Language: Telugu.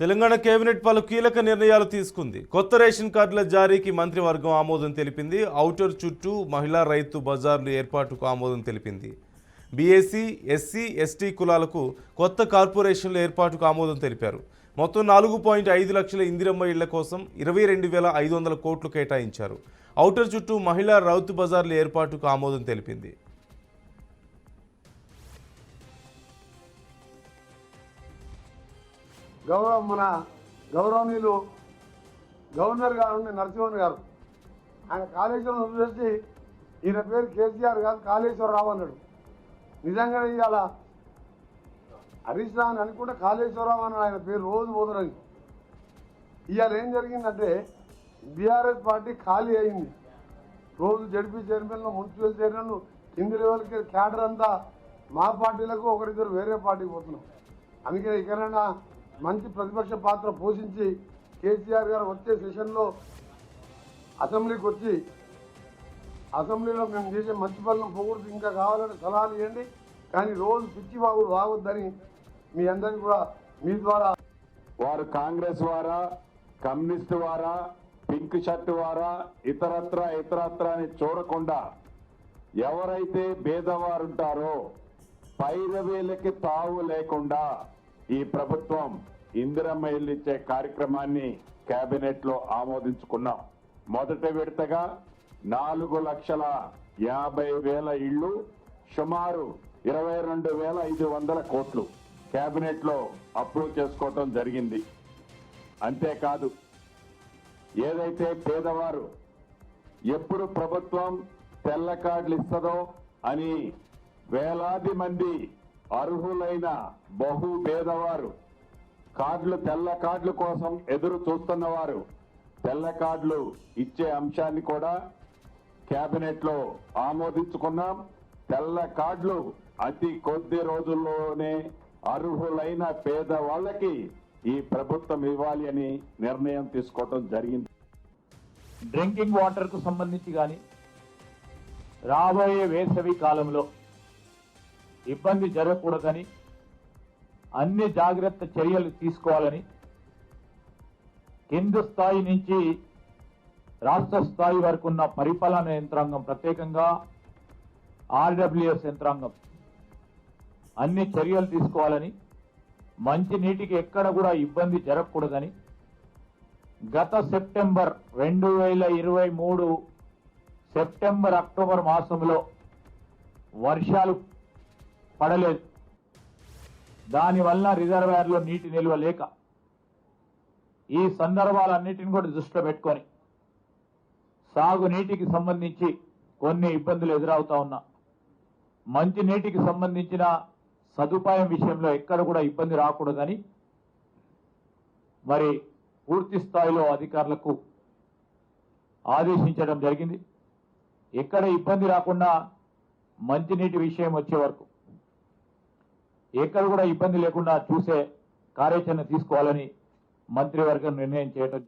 తెలంగాణ కేబినెట్ పలు కీలక నిర్ణయాలు తీసుకుంది. కొత్త రేషన్ కార్డుల జారీకి మంత్రివర్గం ఆమోదం తెలిపింది. ఔటర్ చుట్టూ మహిళా రైతు బజార్లు ఏర్పాటుకు ఆమోదం తెలిపింది. బీఎస్సీ, ఎస్సీ, ఎస్టీ కులాలకు కొత్త కార్పొరేషన్ల ఏర్పాటుకు ఆమోదం తెలిపారు. మొత్తం 4.5 లక్షల ఇందిరమ్మ ఇళ్ల కోసం 22,500 కోట్లు కేటాయించారు. ఔటర్ చుట్టూ మహిళా రైతు బజార్ల ఏర్పాటుకు ఆమోదం తెలిపింది. మన గౌరవనీయులు గవర్నర్ గారు నరసింహన్ గారు ఆయన కాళేశ్వరం చూసి ఈయన పేరు కేసీఆర్ కాదు కాళేశ్వరరావు అన్నాడు. నిజంగానే ఇవాళ హరీష్ రావు అని అనుకుంటే కాళేశ్వరరావు అని ఆయన పేరు రోజు పోతున్నది. ఇవాళ ఏం జరిగిందంటే బీఆర్ఎస్ పార్టీ ఖాళీ అయింది. రోజు జడ్పీ చైర్మన్లు, మున్సిపల్ చైర్మన్లు, కింది లెవెల్కి క్యాడర్ అంతా మా పార్టీలకు ఒకరిద్దరు వేరే పార్టీకి పోతున్నాం. అందుకే ఇకనైనా మంచి ప్రతిపక్ష పాత్ర పోషించి కేసీఆర్ గారు వచ్చే సెషన్లో అసెంబ్లీకి వచ్చి అసెంబ్లీలో మేము చేసే మంచి పనులను పొగుడుతూ ఇంకా కావాలని సలహాలు ఇవ్వండి. కానీ రోజు పిచ్చి వాగుడు వాగొద్దని మీ అందరినీ కూడా మీ ద్వారా వారు కాంగ్రెస్ వారా, కమ్యూనిస్టు వారా, పింక్ షర్ట్ వారా, ఇతరత్ర అని చూడకుండా ఎవరైతే పేదవారుంటారో పైరవేలకి తావు లేకుండా ఈ ప్రభుత్వం ఇందిరమ్మ ఇల్లు ఇచ్చే కార్యక్రమాన్ని కేబినెట్ లో ఆమోదించుకున్నాం. మొదటి విడతగా 4,50,000 ఇళ్లు, సుమారు 22,500 కోట్లు కేబినెట్ లో అప్రూవ్ చేసుకోవటం జరిగింది. అంతేకాదు, ఏదైతే పేదవారు ఎప్పుడు ప్రభుత్వం తెల్ల కార్డులు ఇస్తుందో అని వేలాది మంది అర్హులైన బహు పేదవారు తెల్ల కార్డుల కోసం ఎదురు చూస్తున్నవారు తెల్ల కార్డులు ఇచ్చే అంశాన్ని కూడా కేబినెట్ లో ఆమోదించుకున్నాం. తెల్ల కార్డులు అతి కొద్ది రోజుల్లోనే అర్హులైన పేదవాళ్ళకి ఈ ప్రభుత్వం ఇవ్వాలి అని నిర్ణయం తీసుకోవడం జరిగింది. డ్రింకింగ్ వాటర్ కు సంబంధించి కానీ రాబోయే వేసవి కాలంలో ఇబ్బంది జరగకూడదని అన్ని జాగ్రత్త చర్యలు తీసుకోవాలని కింది స్థాయి నుంచి రాష్ట్ర స్థాయి వరకు ఉన్న పరిపాలన యంత్రాంగం, ప్రత్యేకంగా ఆర్డబ్ల్యూఎస్ యంత్రాంగం అన్ని చర్యలు తీసుకోవాలని, మంచి నీటికి ఎక్కడ కూడా ఇబ్బంది జరగకూడదని గత సెప్టెంబర్ 2023 సెప్టెంబర్ అక్టోబర్ మాసంలో వర్షాలు పడలేదు. దానివల్ల రిజర్వాయర్లో నీటి నిల్వ లేక ఈ సందర్భాలన్నిటిని కూడా దృష్టిలో పెట్టుకొని సాగునీటికి సంబంధించి కొన్ని ఇబ్బందులు ఎదురవుతా ఉన్నా, మంచి నీటికి సంబంధించిన సదుపాయం విషయంలో ఎక్కడ కూడా ఇబ్బంది రాకూడదని మరి పూర్తి స్థాయిలో అధికారులకు ఆదేశించడం జరిగింది. ఎక్కడ ఇబ్బంది రాకుండా మంచినీటి విషయం వచ్చే వరకు ఎక్కడ కూడా ఇబ్బంది లేకుండా చూసే కార్యాచరణ తీసుకోవాలని మంత్రివర్గం నిర్ణయం చేయడం